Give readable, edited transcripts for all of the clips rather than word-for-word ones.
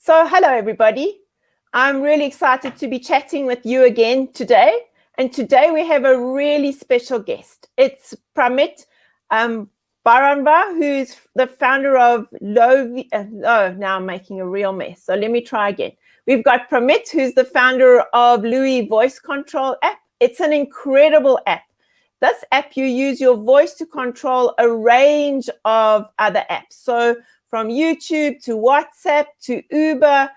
So hello, everybody. I'm really excited to be chatting with you again today. And today we have a really special guest. It's Pramit Bhargava, who's the founder of Louie. Now I'm making a real mess. So let me try again. We've got Pramit, who's the founder of Louie Voice Control app. It's an incredible app. This app, you use your voice to control a range of other apps. So from YouTube to WhatsApp to Uber,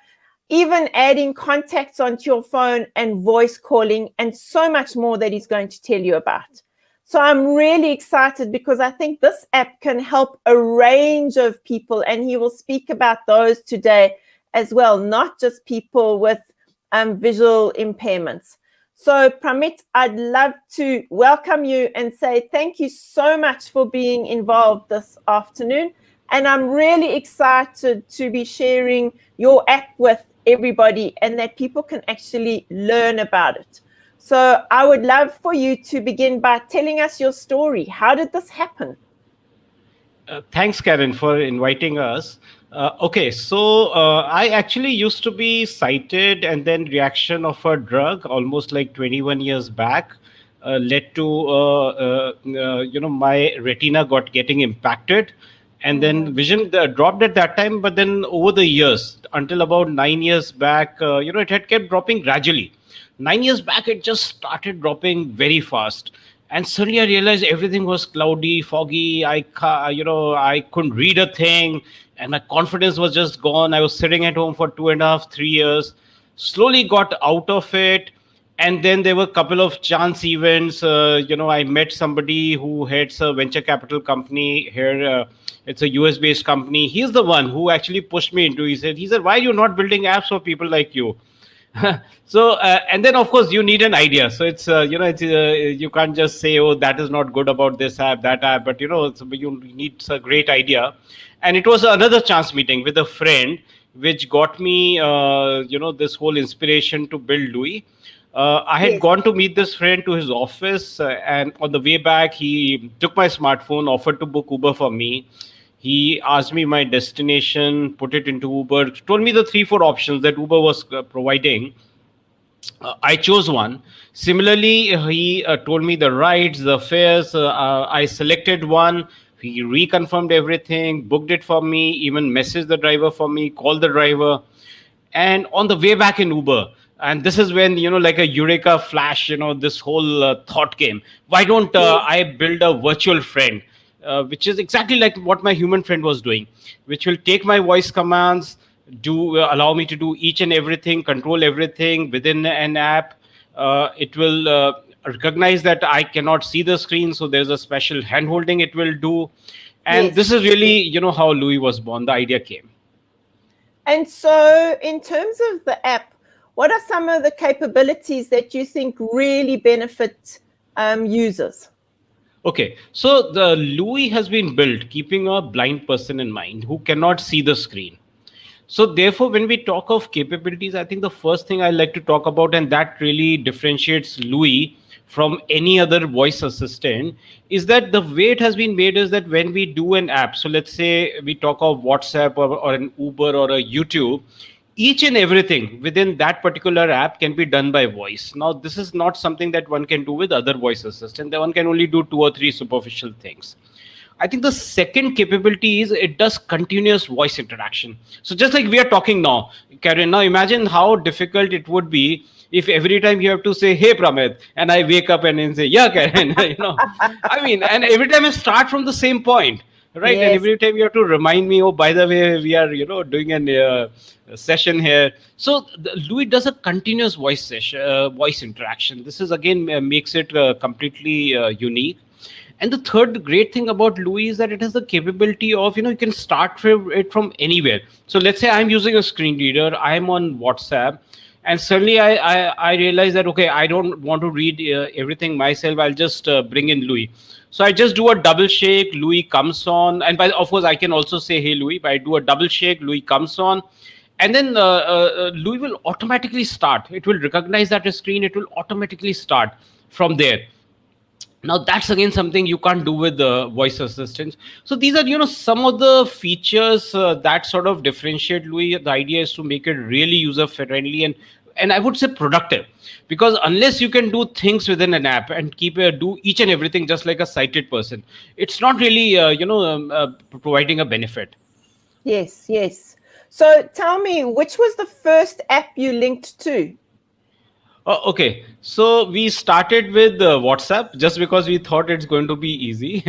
even adding contacts onto your phone and voice calling, and so much more that he's going to tell you about. So I'm really excited because I think this app can help a range of people, and he will speak about those today as well, not just people with visual impairments. So Pramit, I'd love to welcome you and say thank you so much for being involved this afternoon. And I'm really excited to be sharing your app with everybody and that people can actually learn about it. So I would love for you to begin by telling us your story. How did this happen? Thanks, Karen, for inviting us. So I actually used to be sighted, and then reaction of a drug almost like 21 years back led to my retina getting impacted, and then vision dropped at that time. But then over the years, until about 9 years back, it had kept dropping gradually. 9 years back, it just started dropping very fast. And suddenly I realized everything was cloudy, foggy. I couldn't read a thing, and my confidence was just gone. I was sitting at home for 2.5, 3 years. Slowly got out of it, and then there were a couple of chance events. I met somebody who heads a venture capital company here. It's a US based company. He's the one who actually pushed me into. He said, "Why are you not building apps for people like you?" And then of course you need an idea. So it's you can't just say, oh, that is not good about this app, that app, but you need a great idea. And it was another chance meeting with a friend which got me this whole inspiration to build Louie. I had gone to meet this friend to his office, and on the way back he took my smartphone, offered to book Uber for me. He asked me my destination, put it into Uber, told me the 3-4 options that Uber was providing. I chose one. Similarly, he told me the rides, the fares. I selected one. He reconfirmed everything, booked it for me, even messaged the driver for me, called the driver. And on the way back in Uber, and this is when, like a eureka flash, this whole thought came. Why don't I build a virtual friend? Which is exactly like what my human friend was doing, which will take my voice commands, allow me to do each and everything, control everything within an app. It will recognize that I cannot see the screen, so there's a special hand holding it will do. And this is really, how Louie was born. The idea came. And so in terms of the app, what are some of the capabilities that you think really benefit users? Okay, so the Louie has been built keeping a blind person in mind who cannot see the screen. So therefore, when we talk of capabilities, I think the first thing I like to talk about, and that really differentiates Louie from any other voice assistant, is that the way it has been made is that when we do an app, so let's say we talk of WhatsApp or an Uber or a YouTube, each and everything within that particular app can be done by voice. Now, this is not something that one can do with other voice assistants. One can only do 2 or 3 superficial things. I think the second capability is it does continuous voice interaction. So just like we are talking now, Karen, now imagine how difficult it would be if every time you have to say, hey, Pramit, and I wake up and then say, yeah, Karen, and every time I start from the same point. Right. Yes. And every time you have to remind me, oh, by the way, we are, doing a session here. So Louie does a continuous voice interaction. This is again makes it completely unique. And the third great thing about Louie is that it has the capability of, you can start it from anywhere. So let's say I'm using a screen reader. I'm on WhatsApp. And suddenly I realize that, okay, I don't want to read everything myself. I'll just bring in Louie. So I just do a double shake, Louie comes on. And of course, I can also say, hey, Louie, but I do a double shake, Louie comes on. And then Louie will automatically start. It will recognize that a screen. It will automatically start from there. Now that's again something you can't do with the voice assistants. So these are, some of the features that sort of differentiate Louis. The idea is to make it really user friendly and I would say productive, because unless you can do things within an app and keep do each and everything just like a sighted person, it's not really providing a benefit. Yes, yes. So tell me, which was the first app you linked to? Oh, okay. So we started with WhatsApp just because we thought it's going to be easy,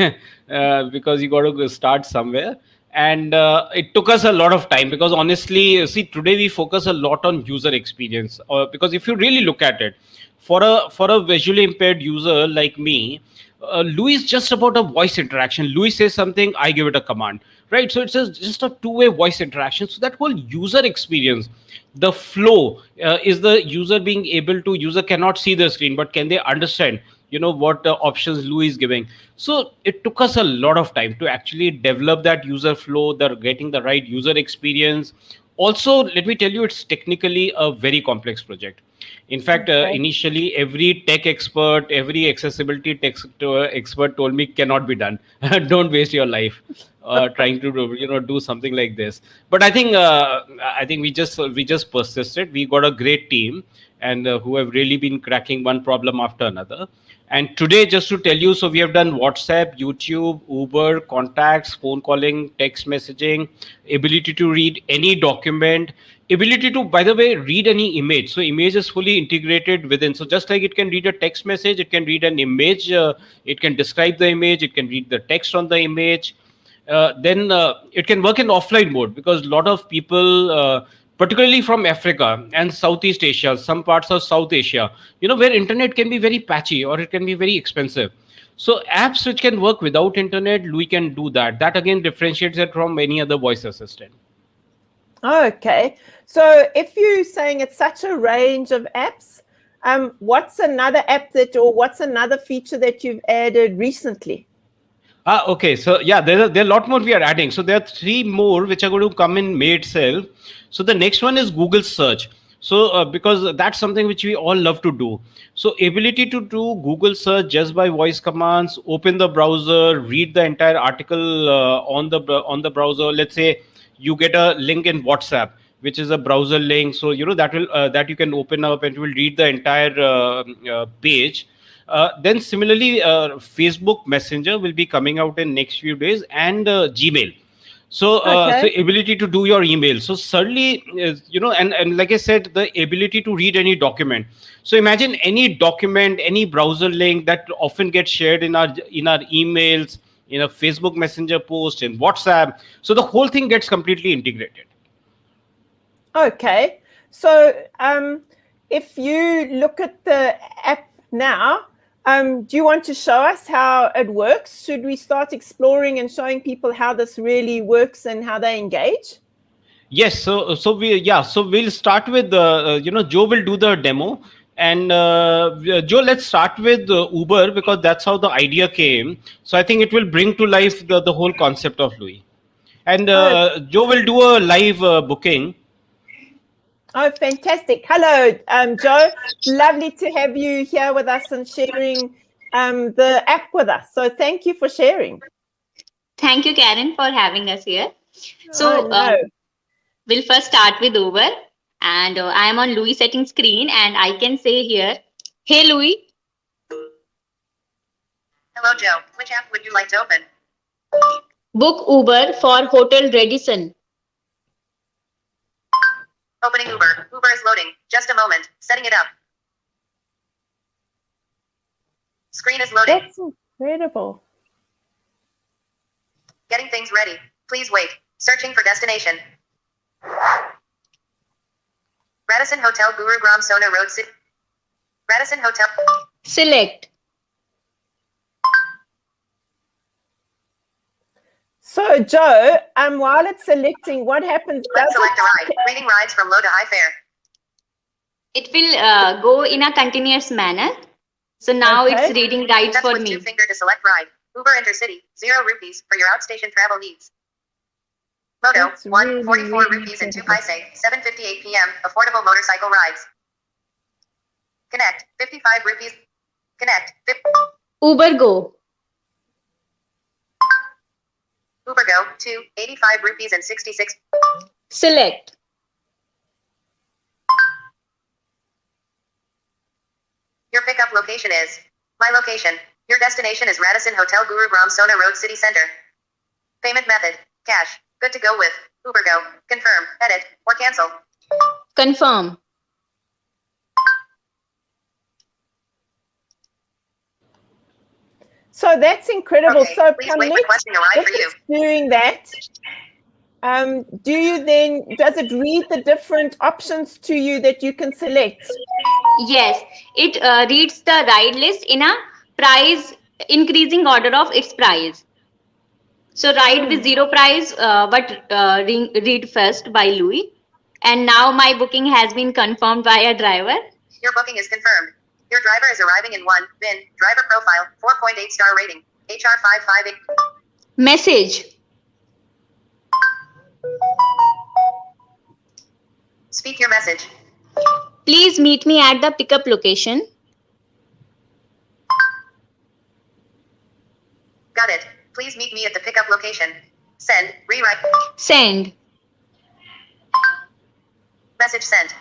because you got to go start somewhere. And it took us a lot of time because honestly, see, today we focus a lot on user experience. Because if you really look at it, for a visually impaired user like me, Louis is just about a voice interaction. Louis says something, I give it a command, right? So just a two-way voice interaction. So that whole user experience, the flow, is the user being able to, user cannot see the screen, but can they understand, what options Louis is giving. So it took us a lot of time to actually develop that user flow, the getting the right user experience. Also, let me tell you, it's technically a very complex project. In fact, Okay. initially, every tech expert, every accessibility expert told me cannot be done. Don't waste your life trying to do something like this. But I think we just persisted. We got a great team, and who have really been cracking one problem after another. And today, just to tell you, so we have done WhatsApp, YouTube, Uber, contacts, phone calling, text messaging, ability to read any document, ability to, by the way, read any image. So image is fully integrated within. So just like it can read a text message, it can read an image, it can describe the image, it can read the text on the image. Then it can work in offline mode because a lot of people, particularly from Africa and Southeast Asia, some parts of South Asia, where internet can be very patchy or it can be very expensive. So apps which can work without internet, we can do that. That again differentiates it from any other voice assistant. Okay. So if you're saying it's such a range of apps, what's another app or what's another feature that you've added recently? Okay. So yeah, there are a lot more we are adding. So there are three more which are going to come in May itself. So the next one is Google search. So because that's something which we all love to do. So ability to do Google search just by voice commands, open the browser, read the entire article on the browser. Let's say you get a link in WhatsApp, which is a browser link. So that you can open up and it will read the entire page. Then similarly, Facebook Messenger will be coming out in next few days, and Gmail. So Okay. ability to do your email. So certainly, and like I said, the ability to read any document. So imagine any document, any browser link that often gets shared in our emails, in a Facebook Messenger post, in WhatsApp. So the whole thing gets completely integrated. Okay. So if you look at the app now, do you want to show us how it works? Should we start exploring and showing people how this really works and how they engage? Yes, so we'll start with Joe will do the demo, and Joe, let's start with Uber because that's how the idea came. So I think it will bring to life the whole concept of Louis, and Oh, Joe will do a live booking. oh, fantastic. Hello, Joe. Lovely to have you here with us and sharing the app with us. So thank you for sharing. Thank you, Karen, for having us here. Oh, So, no. we'll first start with Uber. And I am on Louis setting screen, and I can say here, hey, Louis. Hello, Joe. Which app would you like to open? Book Uber for Hotel Redison. Opening Uber. Uber is loading. Just a moment. Setting it up. Screen is loading. That's incredible. Getting things ready. Please wait. Searching for destination. Radisson Hotel, Gurugram, Sona Road, City. Radisson Hotel. Select. So, Joe, while it's selecting, what happens? Let's select a ride. Reading rides from low to high fare. It will go in a continuous manner. So now Okay. it's reading rides Touch for with me. 2 finger to select ride. Uber Intercity, 0 rupees for your outstation travel needs. Moto, That's 144 really rupees and 2 incredible. paise, 7:58 p.m. Affordable motorcycle rides. Connect, 55 rupees. Connect, Uber Go. Uber Go, 85 rupees and 66. Select. Your pickup location is. My location. Your destination is Radisson Hotel Gurugram Sona Road City Center. Payment method. Cash. Good to go with. Uber Go. Confirm, edit, or cancel. Confirm. So that's incredible. Okay, So please wait for Pramit, requesting a ride if for you. it's doing that, does it read the different options to you that you can select? Yes, it reads the ride list in a price increasing order of its price. So ride with 0 price, but read first by Louie. And now my booking has been confirmed by a driver. Your booking is confirmed. Your driver is arriving in 1. VIN. Driver profile. 4.8 star rating. HR 558. Message. Speak your message. Please meet me at the pickup location. Got it. Please meet me at the pickup location. Send. Rewrite. Send. Message sent.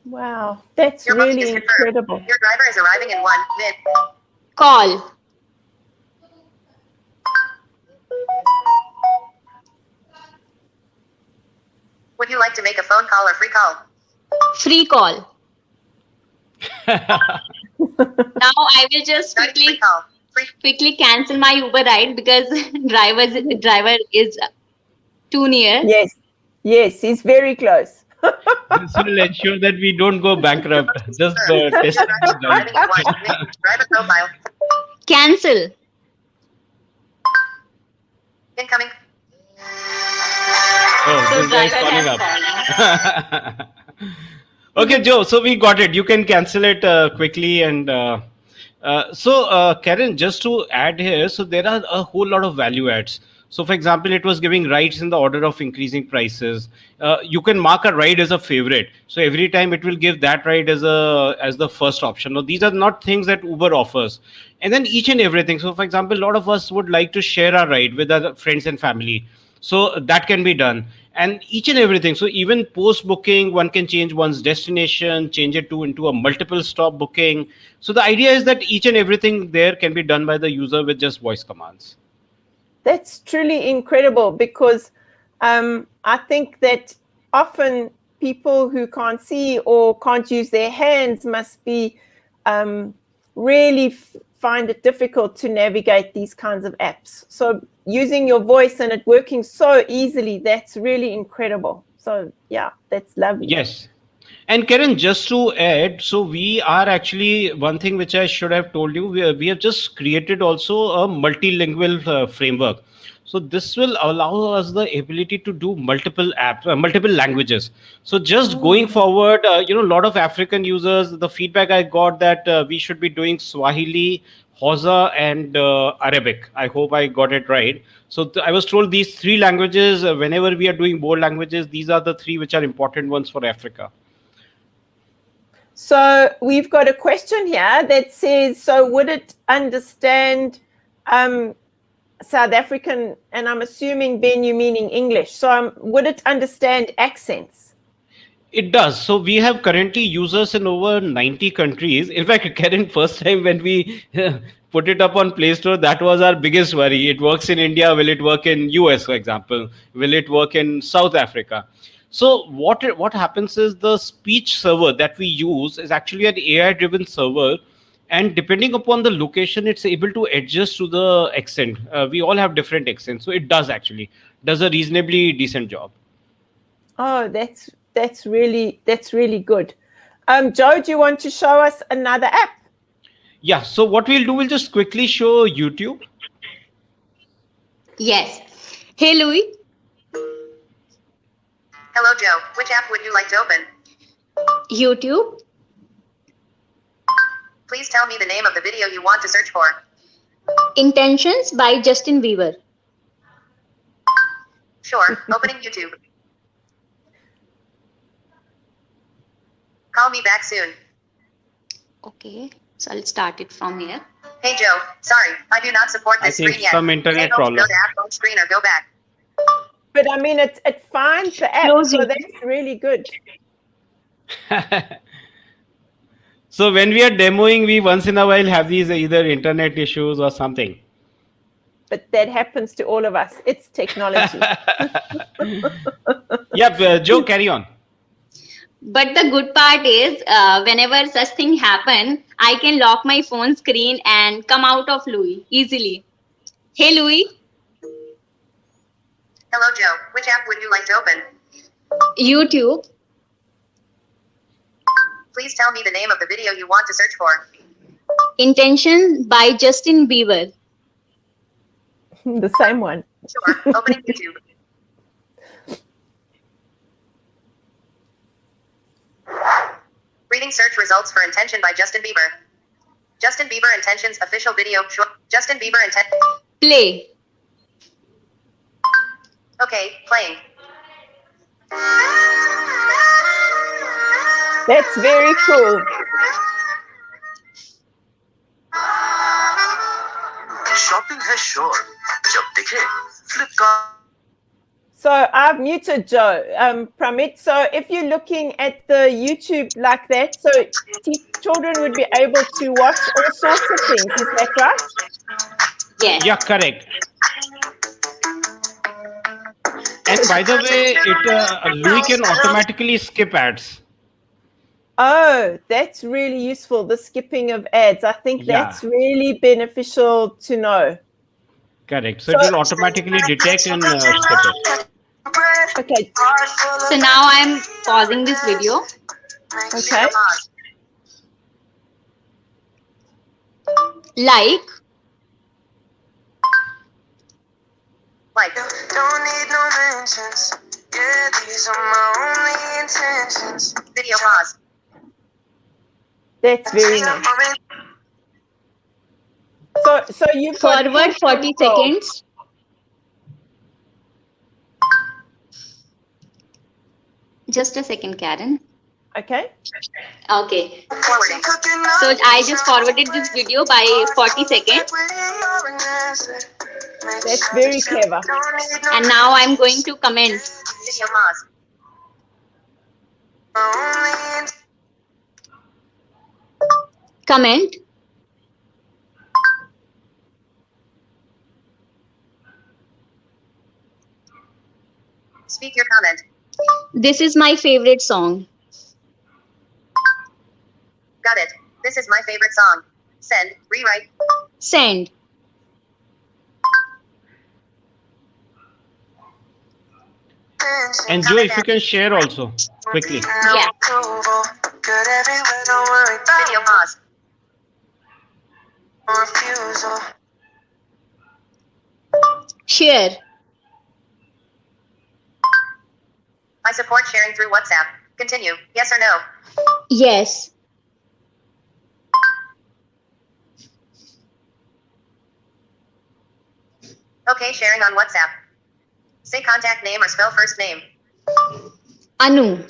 Wow, that's Your booking really is confirmed. incredible. Your driver is arriving in 1. VIN. Call. Would you like to make a phone call or free call? Free call. Now I will just Starting free quickly call. Free. cancel my Uber ride because driver is too near. Yes, he's very close. This will ensure that we don't go bankrupt. Just Your testing driver is it arriving in 1. out. VIN. Driver profile. Cancel. Incoming. Oh, So this guy is driver calling has up. Okay, Joe. So we got it. You can cancel it quickly. And Karen, just to add here, so there are a whole lot of value adds. So, for example, it was giving rides in the order of increasing prices. You can mark a ride as a favorite. So every time it will give that ride as the first option. Now, these are not things that Uber offers. And then each and everything. So, for example, a lot of us would like to share our ride with our friends and family. So that can be done, and each and everything. So even post booking, one can change one's destination, change it to into a multiple stop booking. So the idea is that each and everything there can be done by the user with just voice commands. That's truly incredible because I think that often people who can't see or can't use their hands must be really find it difficult to navigate these kinds of apps. So using your voice and it working so easily, that's really incredible. So yeah, that's lovely. Yes. And Karen, just to add, so we are actually, one thing which I should have told you, we have just created also a multilingual framework. So this will allow us the ability to do multiple apps, multiple languages. So just going forward, a lot of African users, the feedback I got that we should be doing Swahili, Hausa, and Arabic. I hope I got it right. So I was told these three languages, whenever we are doing more languages, these are the three which are important ones for Africa. So we've got a question here that says, so would it understand South African, and I'm assuming, Ben, you meaning English. So would it understand accents? It does. So we have currently users in over 90 countries. In fact, Karen, first time when we put it up on Play Store, that was our biggest worry. It works in India. Will it work in US, for example? Will it work in South Africa? So what happens is the speech server that we use is actually an AI-driven server. And depending upon the location, it's able to adjust to the accent. We all have different accents. So it does a reasonably decent job. Oh, that's really good. Joe, do you want to show us another app? Yeah, so what we'll just quickly show YouTube. Yes. Hey, Louie. Hello, Joe. Which app would you like to open? YouTube. Please tell me the name of the video you want to search for. Intentions by Justin Bieber. Sure, opening YouTube. Call me back soon. Okay, so I'll start it from here. Hey Joe, sorry, I do not support I this think screen yet. some internet Say go problem. to the app home screen or go back. But I mean, it finds the app, Closing. so that's really good. So when we are demoing, we once in a while have these either internet issues or something. But that happens to all of us. It's technology. Yep, Joe, carry on. But the good part is, whenever such thing happen, I can lock my phone screen and come out of Louie easily. Hey Louie, Hello Joe, which app would you like to open? YouTube. Please tell me the name of the video you want to search for. Intention by Justin Bieber. The same one. Sure, opening YouTube. Reading search results for Intention by Justin Bieber. Justin Bieber Intentions official video. Justin Bieber Intent. Play. Okay, playing. That's very cool. Shopping है sure जब दिखे Flipkart So I've muted Joe. Pramit, so if you're looking at the YouTube like that, so children would be able to watch all sorts of things. Is that right? Yes. Yeah, correct. And by the way, Louie can automatically skip ads. Oh, that's really useful, the skipping of ads. I think Yeah. that's really beneficial to know. Correct. So it will automatically detect and skip it. Okay. So now I'm pausing this video. Okay. Like. Like. don't need no mentions yeah these are my only intentions Video pause. That's very nice. So you've got Forward 40 seconds. Just a second, Karen. Okay. Okay. Forwarding. So I just forwarded this video by 40 seconds. That's very clever. And now I'm going to comment. Video pause. Comment. Speak your comment. This is my favorite song. Got it. This is my favorite song. Send, rewrite. Send. And Joe, if you can share also quickly. Yeah. Video pause. Share. I support sharing through WhatsApp. Continue. Yes or no? Yes. Okay, sharing on WhatsApp. Say contact name or spell first name. Anu.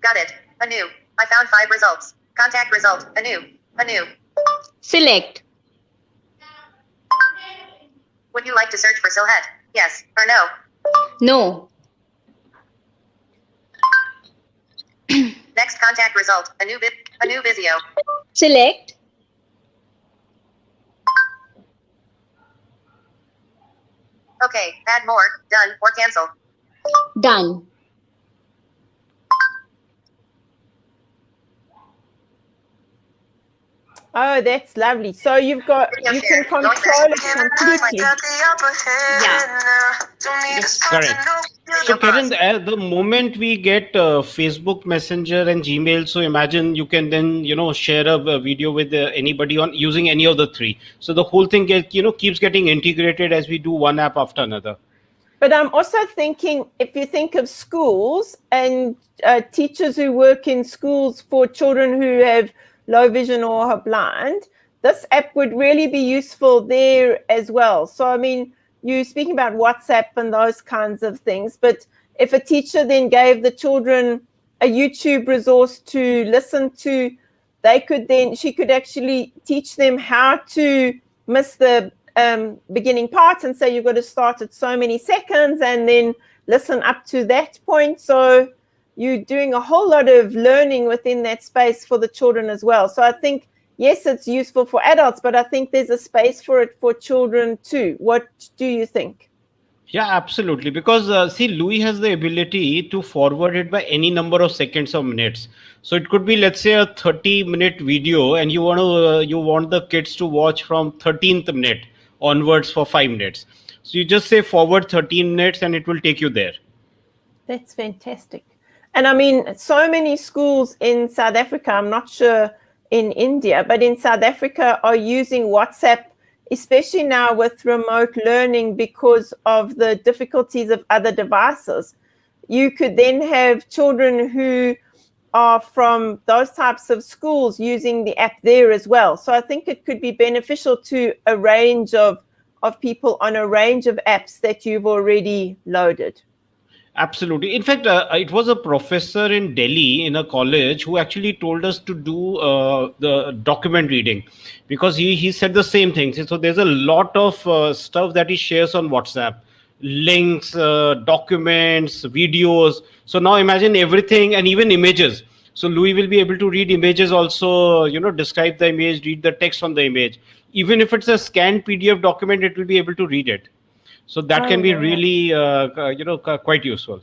Got it. Anu. I found 5 results. Contact result. Anu. Anu. Select. Would you like to search for Silhet? Yes or no? No. Next contact result. Anu Vizio. Select. Okay, add more, done, or cancel. Done. Oh, that's lovely. So you can control it completely. Correct. So Karen, at the moment we get Facebook Messenger and Gmail, so imagine you can then share a video with anybody on using any of the 3. So the whole thing keeps getting integrated as we do one app after another. But I'm also thinking, if you think of schools and teachers who work in schools for children who have low vision or are blind, this app would really be useful there as well. So, I mean, you're speaking about WhatsApp and those kinds of things, but if a teacher then gave the children a YouTube resource to listen to, she could actually teach them how to miss the beginning parts and say you've got to start at so many seconds and then listen up to that point. So you're doing a whole lot of learning within that space for the children as well. So I think, yes, it's useful for adults, but I think there's a space for it for children too. What do you think? Yeah, absolutely. Because see, Louis has the ability to forward it by any number of seconds or minutes. So it could be, let's say, a 30-minute video, and you want the kids to watch from 13th minute onwards for 5 minutes. So you just say forward 13 minutes, and it will take you there. That's fantastic. And I mean, so many schools in South Africa, I'm not sure in India, but in South Africa are using WhatsApp, especially now with remote learning because of the difficulties of other devices. You could then have children who are from those types of schools using the app there as well. So I think it could be beneficial to a range of people on a range of apps that you've already loaded. Absolutely. In fact, it was a professor in Delhi in a college who actually told us to do the document reading, because he said the same thing. So there's a lot of stuff that he shares on WhatsApp, links, documents, videos. So now imagine everything, and even images. So Louis will be able to read images also, describe the image, read the text on the image. Even if it's a scanned PDF document, it will be able to read it. So that can be really, quite useful.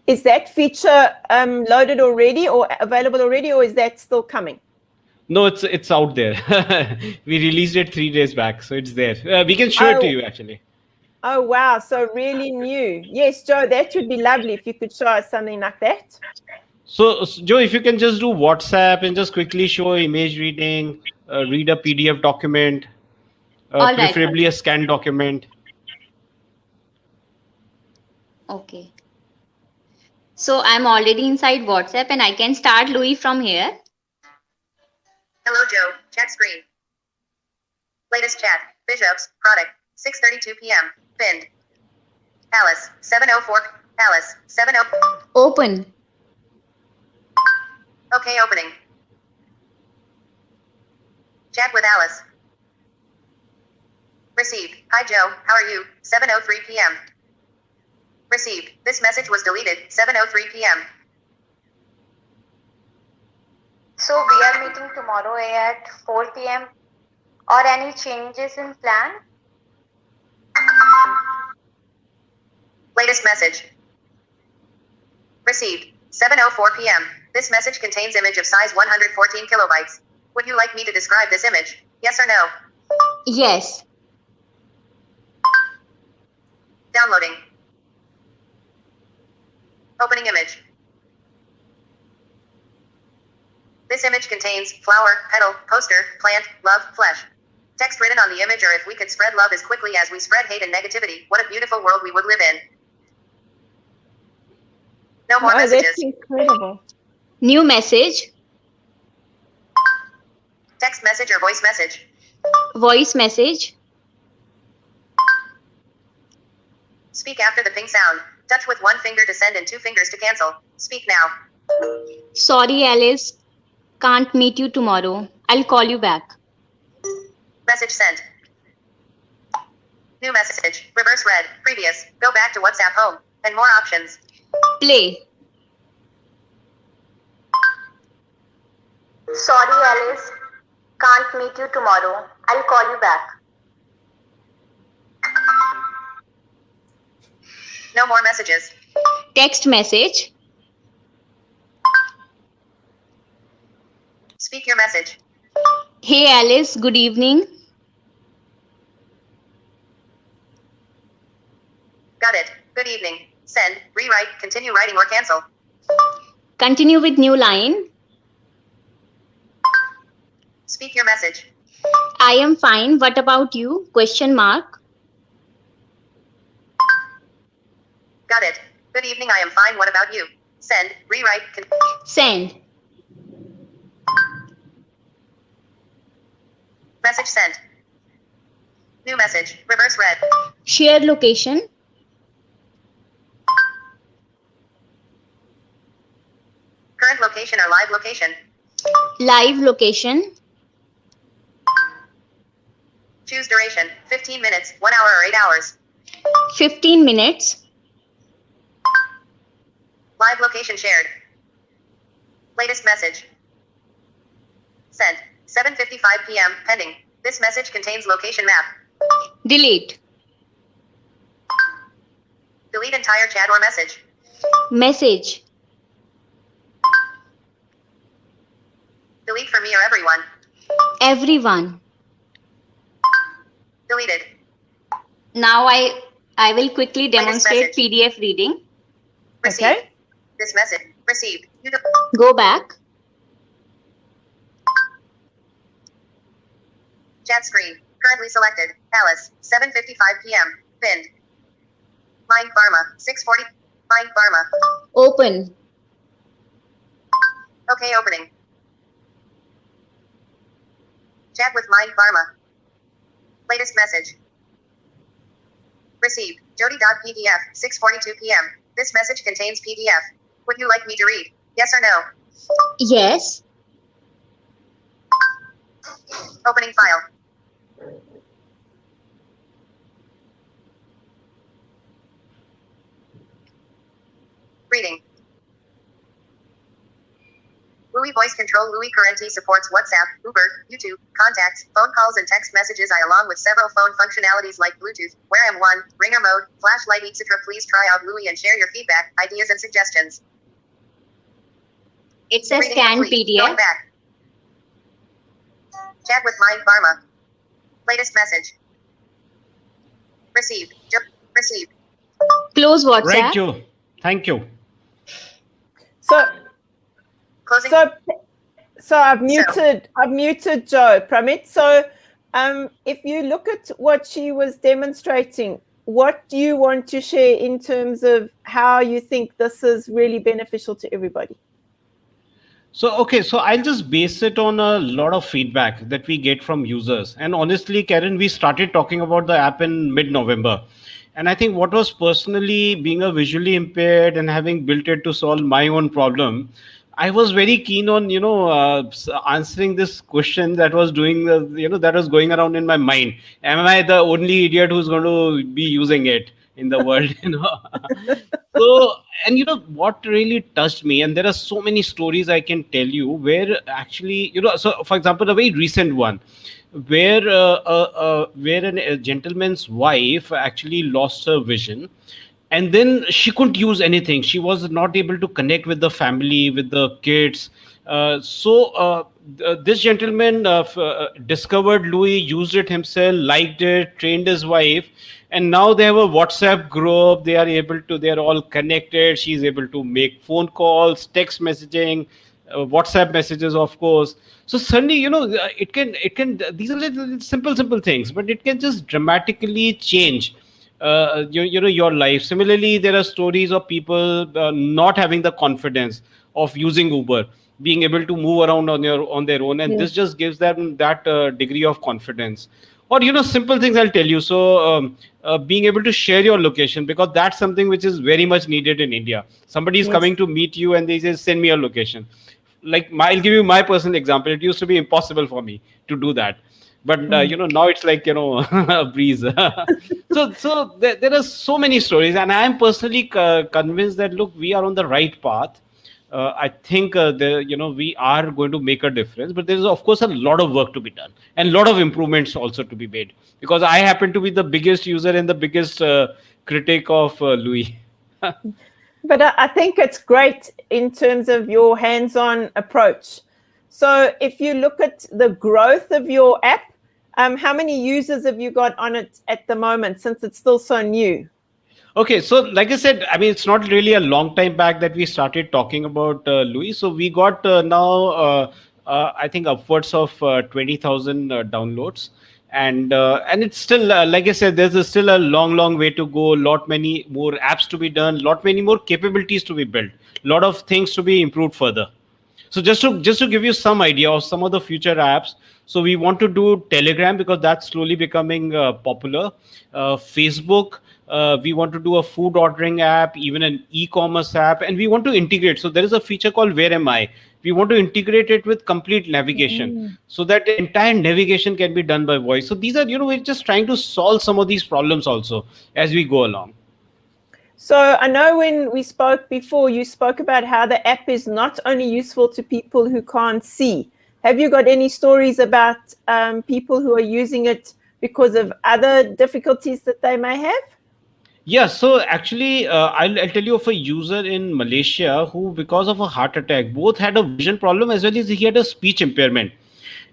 Is that feature loaded already or available already, or is that still coming? No, it's out there. We released it 3 days back, so it's there. We can show it to you actually. Oh, wow. So really new. Yes, Joe, that would be lovely if you could show us something like that. So Joe, if you can just do WhatsApp and just quickly show image reading, read a PDF document, All right. preferably a scanned document. Okay. So I'm already inside WhatsApp and I can start Louis from here. Hello, Joe. Chat screen. Latest chat. Bishops. Product. 6:32 p.m. Pinned. Alice. 7:04. Alice. 7:0. Open. Okay, opening. Chat with Alice. Received. Hi, Joe. How are you? 7:03 p.m. Received. This message was deleted. 7:03 p.m. So we are meeting tomorrow at 4 p.m. or any changes in plan? Latest message. Received. 7:04 p.m. This message contains image of size 114 kilobytes. Would you like me to describe this image? Yes or no? Yes. Downloading. Opening image. This image contains flower, petal, poster, plant, love, flesh. Text written on the image, or if we could spread love as quickly as we spread hate and negativity, what a beautiful world we would live in. No more messages. That's incredible. New message. Text message or voice message. Voice message. Speak after the ping sound. Touch with one finger to send and two fingers to cancel. Speak now. Sorry, Alice. Can't meet you tomorrow. I'll call you back. Message sent. New message. Reverse read. Previous. Go back to WhatsApp home. And more options. Play. Sorry, Alice. Can't meet you tomorrow. I'll call you back. No more messages. Text message. Speak your message. Hey, Alice. Good evening. Got it. Good evening. Send, rewrite, continue writing or cancel. Continue with new line. Speak your message. I am fine. What about you? Question mark. Got it. Good evening. I am fine. What about you? Send, rewrite, Send. message sent. New message. Reverse read. Share location. Current location or live location. Live location. Choose duration, 15 minutes, 1 hour or 8 hours. 15 minutes. Live location shared. Latest message. Sent, 7:55 p.m. Pending. This message contains location map. Delete. Delete entire chat or message. Message. Delete for me or everyone. Everyone. Deleted. Now I will quickly demonstrate message. PDF reading. Received. Okay. This message. Received. Go back. Chat screen. Currently selected. Alice. 7:55 p.m. Pinned. Mind Pharma. 6:40. Mind Pharma. Open. Okay, opening. Chat with Mind Pharma. Latest message. Received. Jody.pdf. 6:42 p.m. This message contains PDF. Would you like me to read? Yes or no? Yes. Opening file. Reading. Louie Voice Control. Louie currently supports WhatsApp, Uber, YouTube, contacts, phone calls and text messages along with several phone functionalities like Bluetooth, Wear M1, Ringer mode, flashlight, etc. Please try out Louie and share your feedback, ideas and suggestions. It says Reading scanned complete. Going PDF. back. Chat with Mind Pharma. Latest message. Received. Received. Close WhatsApp. Right, Joe. Thank you. So Closing. so I've muted Joe, Pramit. So if you look at what she was demonstrating, what do you want to share in terms of how you think this is really beneficial to everybody? So, okay, so I'll just base it on a lot of feedback that we get from users. And honestly, Karen, we started talking about the app in mid-November. And I think what was personally being a visually impaired and having built it to solve my own problem, I was very keen on, answering this question that was doing, that was going around in my mind. Am I the only idiot who's going to be using it in the world? So, and what really touched me, and there are so many stories I can tell you where actually, so for example, a very recent one where a gentleman's wife actually lost her vision, and then she couldn't use anything. She was not able to connect with the family, with the kids. This gentleman discovered Louis, used it himself, liked it, trained his wife, and now they have a WhatsApp group. They are all connected. She's able to make phone calls, text messaging, WhatsApp messages, of course. So suddenly, it can. These are little simple things, but it can just dramatically change your life. Similarly, there are stories of people not having the confidence of using Uber, being able to move around on their own, and this just gives them that degree of confidence. Or simple things I'll tell you. So being able to share your location, because that's something which is very much needed in India. Somebody is coming to meet you and they say, send me your location. I'll give you my personal example. It used to be impossible for me to do that, but now it's like a breeze. So there are so many stories, and I am personally convinced that look, we are on the right path. I think we are going to make a difference, but there is of course a lot of work to be done and a lot of improvements also to be made, because I happen to be the biggest user and the biggest critic of Louis. But I think it's great in terms of your hands-on approach. So if you look at the growth of your app, how many users have you got on it at the moment, since it's still so new? Okay, so like I said, I mean, it's not really a long time back that we started talking about Louis. So we got now, I think, upwards of 20,000 downloads. And it's still, like I said, there's still a long way to go. Lot many more apps to be done. Lot many more capabilities to be built. Lot of things to be improved further. So just to give you some idea of some of the future apps, so we want to do Telegram, because that's slowly becoming popular. Facebook, We want to do a food ordering app, even an e-commerce app, and we want to integrate. So there is a feature called Where Am I? We want to integrate it with complete navigation so that the entire navigation can be done by voice. So these are, we're just trying to solve some of these problems also as we go along. So I know when we spoke before, you spoke about how the app is not only useful to people who can't see. Have you got any stories about people who are using it because of other difficulties that they may have? Yeah, so actually, I'll tell you of a user in Malaysia who, because of a heart attack, both had a vision problem as well as he had a speech impairment.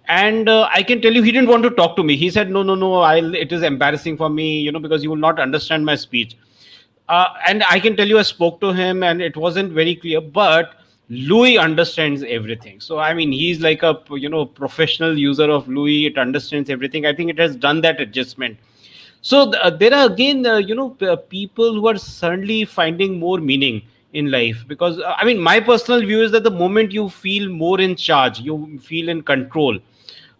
And I can tell you, he didn't want to talk to me. He said, "No, no, no, it is embarrassing for me, because you will not understand my speech." And I can tell you, I spoke to him, and it wasn't very clear. But Louie understands everything. So I mean, he's like a professional user of Louie. It understands everything. I think it has done that adjustment. So there are again, people who are certainly finding more meaning in life, because I mean, my personal view is that the moment you feel more in charge, you feel in control.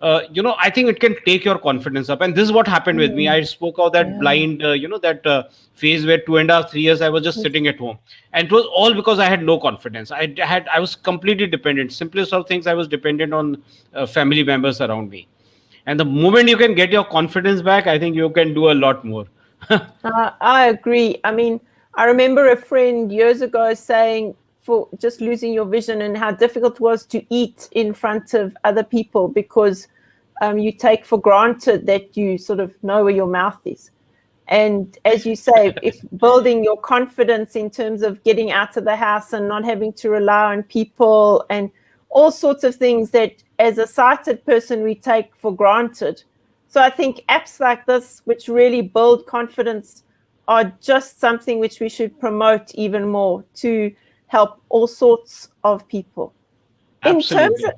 I think it can take your confidence up, and this is what happened with me. I spoke of that blind, that phase where 2.5, 3 years I was just sitting at home, and it was all because I had no confidence. I was completely dependent. Simplest of things, I was dependent on family members around me. And the moment you can get your confidence back, I think you can do a lot more. I agree. I mean, I remember a friend years ago saying, for just losing your vision and how difficult it was to eat in front of other people because you take for granted that you sort of know where your mouth is. And as you say, if building your confidence in terms of getting out of the house and not having to rely on people and all sorts of things that as a sighted person we take for granted. So I think apps like this, which really build confidence, are just something which we should promote even more to help all sorts of people. Absolutely.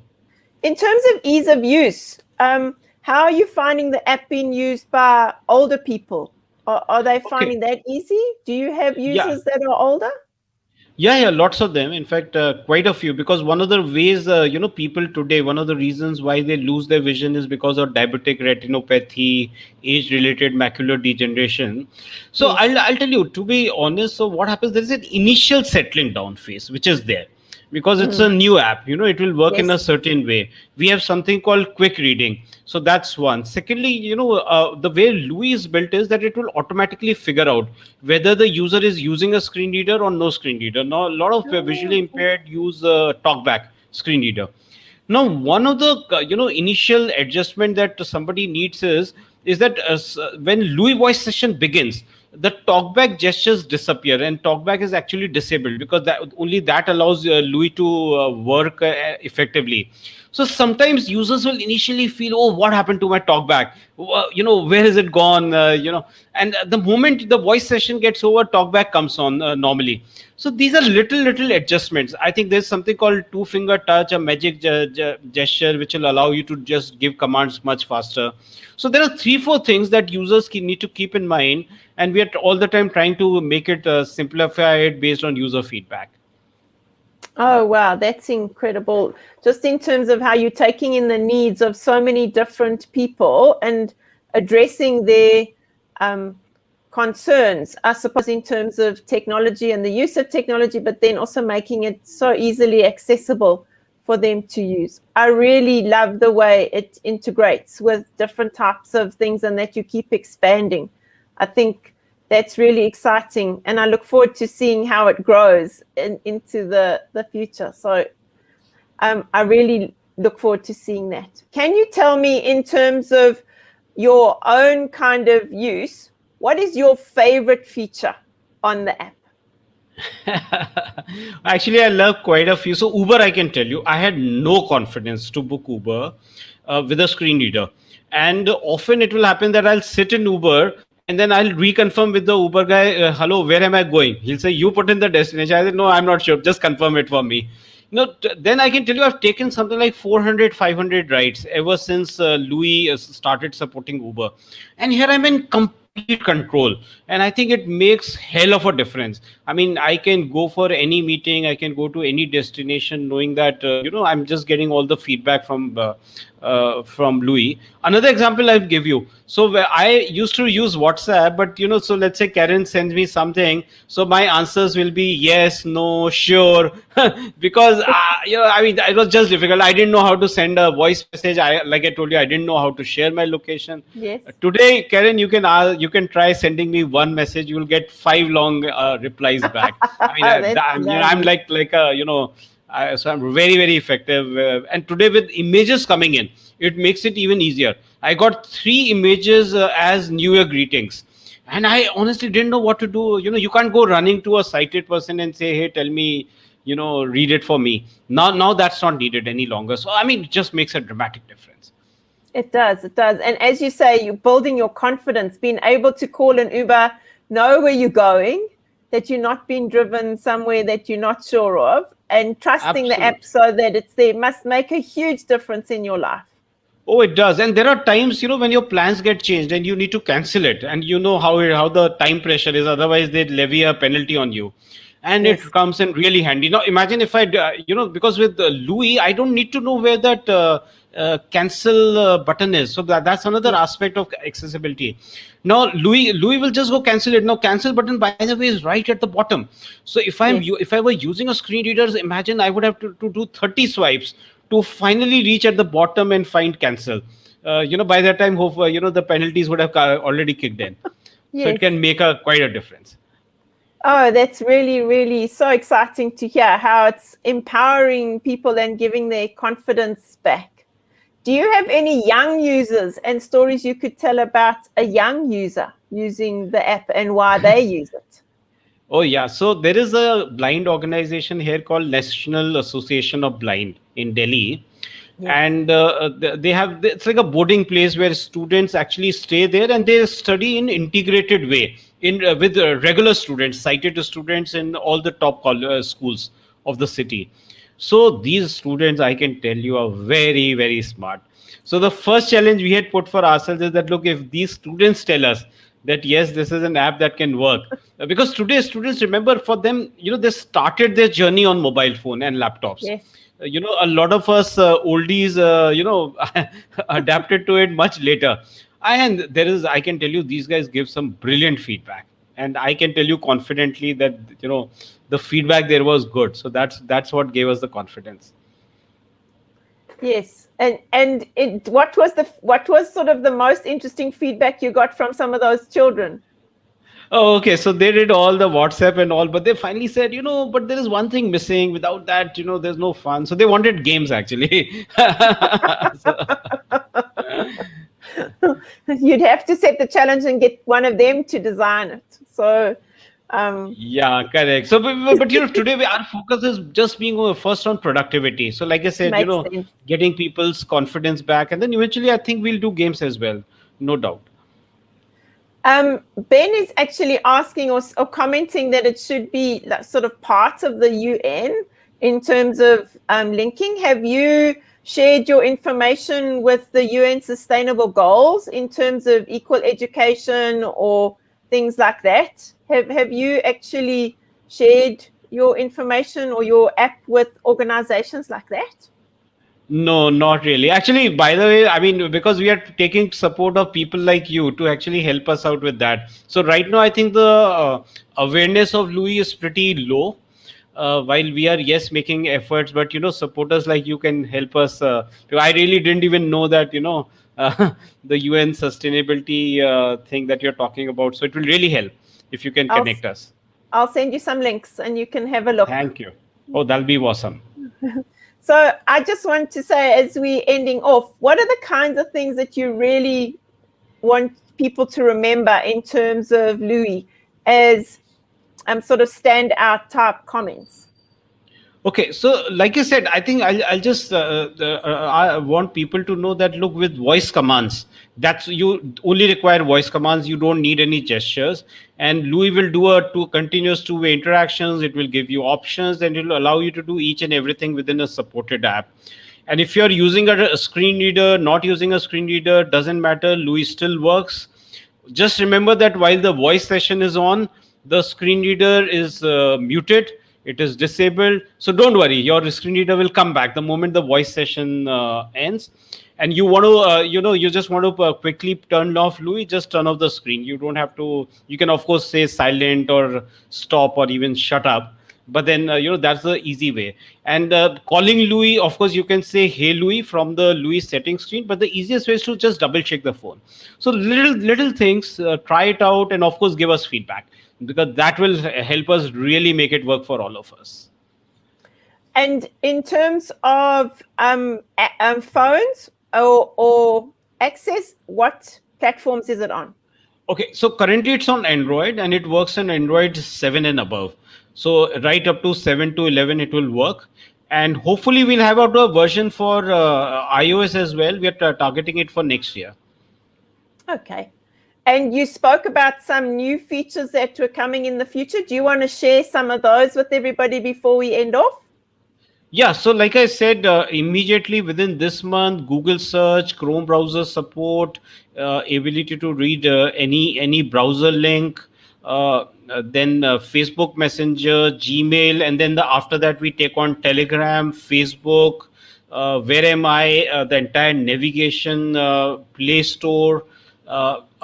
In terms of ease of use, how are you finding the app being used by older people? Are they finding that easy? Do you have users that are older? Yeah, lots of them. In fact, quite a few. Because one of the ways, people today, one of the reasons why they lose their vision is because of diabetic retinopathy, age-related macular degeneration. So I'll tell you, to be honest, so what happens, there is an initial settling down phase, which is there. Because it's a new app, it will work in a certain way. We have something called quick reading. So that's one. Secondly, the way Louie is built is that it will automatically figure out whether the user is using a screen reader or no screen reader. Now, a lot of visually impaired use talkback screen reader. Now, one of the initial adjustment that somebody needs is that when Louie voice session begins, the talkback gestures disappear, and talkback is actually disabled because only that allows Louie to work effectively. So sometimes users will initially feel, oh, what happened to my talkback? Where is it gone? And the moment the voice session gets over, talkback comes on normally. So these are little adjustments. I think there's something called two-finger touch, a magic gesture, which will allow you to just give commands much faster. So there are 3-4 things that users need to keep in mind, and we are all the time trying to make it simplified based on user feedback. Oh, wow, that's incredible. Just in terms of how you're taking in the needs of so many different people and addressing their concerns, I suppose, in terms of technology and the use of technology, but then also making it so easily accessible for them to use. I really love the way it integrates with different types of things and that you keep expanding. I think that's really exciting, and I look forward to seeing how it grows into the future. So I really look forward to seeing that. Can you tell me, in terms of your own kind of use, what is your favorite feature on the app? Actually, I love quite a few. So Uber, I can tell you, I had no confidence to book Uber with a screen reader. And often it will happen that I'll sit in Uber and then I'll reconfirm with the Uber guy, hello, where am I going? He'll say, you put in the destination. I said, no, I'm not sure. Just confirm it for me. Then I can tell you, I've taken something like 400, 500 rides ever since Louie started supporting Uber. And here I'm in complete control. And I think it makes hell of a difference. I mean, I can go for any meeting. I can go to any destination knowing that, I'm just getting all the feedback from from Louis. Another example I'll give you. So where I used to use WhatsApp, but so let's say Karen sends me something, so my answers will be yes, no, sure, because I mean, it was just difficult. I didn't know how to send a voice message. Like I told you, I didn't know how to share my location. Yes. Today, Karen, you can try sending me one message. You will get 5 long replies back. I mean, That's I'm lovely. like so I'm very, very effective. And today with images coming in, it makes it even easier. I got 3 images as New Year greetings. And I honestly didn't know what to do. You can't go running to a sighted person and say, hey, tell me, read it for me. Now that's not needed any longer. So, I mean, it just makes a dramatic difference. It does. It does. And as you say, you're building your confidence, being able to call an Uber, know where you're going, that you're not being driven somewhere that you're not sure of, and trusting the app so that it's there must make a huge difference in your life. Oh, it does. And there are times, when your plans get changed and you need to cancel it, and you know how the time pressure is. Otherwise, they levy a penalty on you, and Yes. it comes in really handy. Now, imagine if because with Louis, I don't need to know where that cancel button is. So that's another aspect of accessibility. Now, Louis will just go cancel it. Now, cancel button, by the way, is right at the bottom. So if if I were using a screen reader, imagine I would have to do 30 swipes to finally reach at the bottom and find cancel. By that time, hope the penalties would have already kicked in. So Yes. it can make quite a difference. Oh, that's really, really so exciting to hear how it's empowering people and giving their confidence back. Do you have any young users and stories you could tell about a young user using the app and why they use it? Oh yeah, so there is a blind organization here called National Association of Blind in Delhi, Yes. and they have, it's like a boarding place where students actually stay there and they study in integrated way in with regular students, sighted students in all the top schools of the city. So these students, I can tell you, are very, very smart. So the first challenge we had put for ourselves is that, look, if these students tell us that yes, this is an app that can work, because today students, remember, for them, they started their journey on mobile phone and laptops. Yes. A lot of us oldies, adapted to it much later. And I can tell you, these guys give some brilliant feedback, and I can tell you confidently that the feedback there was good. So that's what gave us the confidence. Yes. And what was sort of the most interesting feedback you got from some of those children? Oh, okay. So they did all the WhatsApp and all, but they finally said, but there is one thing missing. Without that, there's no fun. So they wanted games, actually. You'd have to set the challenge and get one of them to design it. So yeah, correct. So but today our focus is just being first on productivity. So like I said, makes sense. getting people's confidence back, and then eventually I think we'll do games as well, no doubt. Ben is actually asking or commenting that it should be sort of part of the UN in terms of linking. Have you shared your information with the UN Sustainable Goals in terms of equal education or things like that? Have you actually shared your information or your app with organizations like that? No, not really. Actually, by the way, I mean, because we are taking support of people like you to actually help us out with that. So right now, I think the awareness of Louis is pretty low. While we are, yes, making efforts, but supporters like you can help us. I really didn't even know that the UN sustainability thing that you're talking about. So it will really help if you can connect us. I'll send you some links and you can have a look. Thank you. Oh, that'll be awesome. So I just want to say, as we're ending off, what are the kinds of things that you really want people to remember in terms of Louis as sort of standout type comments? Okay, so like I said, I think I'll just I want people to know that, look, with voice commands, that's, you only require voice commands. You don't need any gestures, and Louis will do continuous two-way interactions. It will give you options, and it will allow you to do each and everything within a supported app. And if you're using a screen reader, not using a screen reader, doesn't matter. Louis still works. Just remember that while the voice session is on, the screen reader is muted. It is disabled. So don't worry, your screen reader will come back the moment the voice session ends. and you want to you just want to quickly turn off Louis, just turn off the screen. You don't have to. You can of course say silent or stop or even shut up, but then that's the easy way. And calling Louis, of course you can say hey Louis from the Louis setting screen, but the easiest way is to just double check the phone. So little things, try it out, and of course give us feedback, because that will help us really make it work for all of us. And in terms of phones or access, what platforms is it on? Okay, so currently it's on Android, and it works on Android 7 and above. So right up to 7 to 11 it will work. And hopefully we'll have out a version for iOS as well. We are targeting it for next year. Okay. And you spoke about some new features that were coming in the future. Do you want to share some of those with everybody before we end off? Yeah, so like I said, immediately within this month, Google search, Chrome browser support, ability to read any browser link, then Facebook Messenger, Gmail, and then after that we take on Telegram, Facebook, where am I, the entire navigation, Play Store,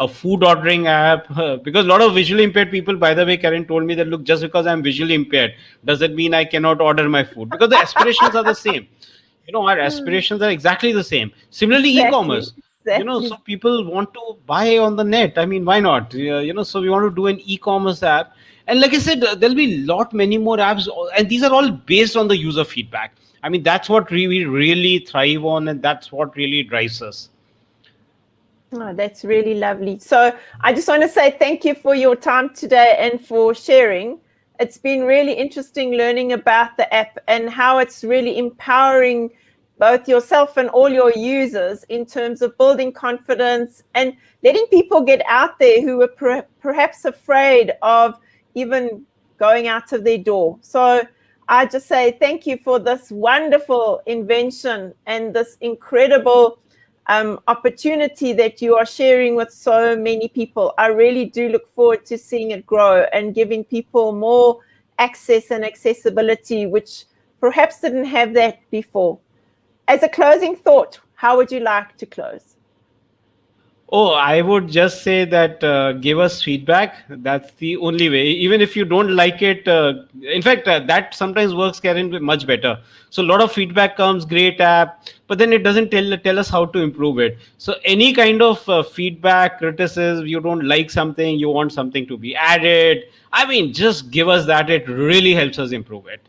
a food ordering app, because a lot of visually impaired people, by the way, Karen told me that, look, just because I'm visually impaired doesn't mean I cannot order my food, because the aspirations are the same. Our aspirations are exactly the same. Similarly, Exactly, e-commerce, exactly. so people want to buy on the net. I mean, why not? So we want to do an e-commerce app, and like I said, there'll be many more apps, and these are all based on the user feedback. I mean, that's what we really thrive on, and that's what really drives us. Oh, that's really lovely. So I just want to say thank you for your time today and for sharing. It's been really interesting learning about the app and how it's really empowering both yourself and all your users in terms of building confidence and letting people get out there who were perhaps afraid of even going out of their door. So I just say thank you for this wonderful invention and this incredible opportunity that you are sharing with so many people. I really do look forward to seeing it grow and giving people more access and accessibility, which perhaps didn't have that before. As a closing thought, how would you like to close? Oh, I would just say that give us feedback. That's the only way. Even if you don't like it, in fact, that sometimes works, Karen, much better. So a lot of feedback comes, great app, but then it doesn't tell us how to improve it. So any kind of feedback, criticism, you don't like something, you want something to be added, I mean, just give us that. It really helps us improve it.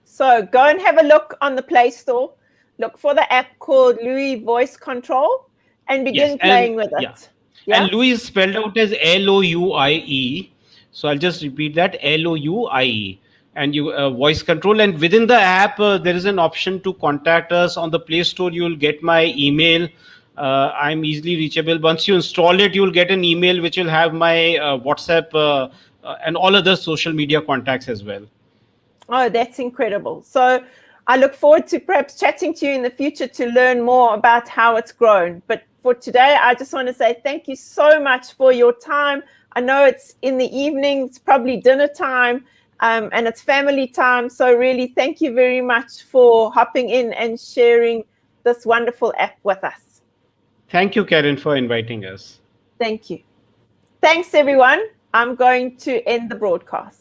So go and have a look on the Play Store. Look for the app called Louie Voice Control and begin playing with it. Yeah. And Louie is spelled out as Louie. So I'll just repeat that, Louie. And you voice control, and within the app there is an option to contact us. On the Play Store you'll get my email. I'm easily reachable. Once you install it, you'll get an email which will have my WhatsApp and all other social media contacts as well. Oh, that's incredible. So I look forward to perhaps chatting to you in the future to learn more about how it's grown. But for today, I just want to say thank you so much for your time. I know it's in the evening, it's probably dinner time, and it's family time. So really, thank you very much for hopping in and sharing this wonderful app with us. Thank you, Karen, for inviting us. Thank you. Thanks, everyone. I'm going to end the broadcast.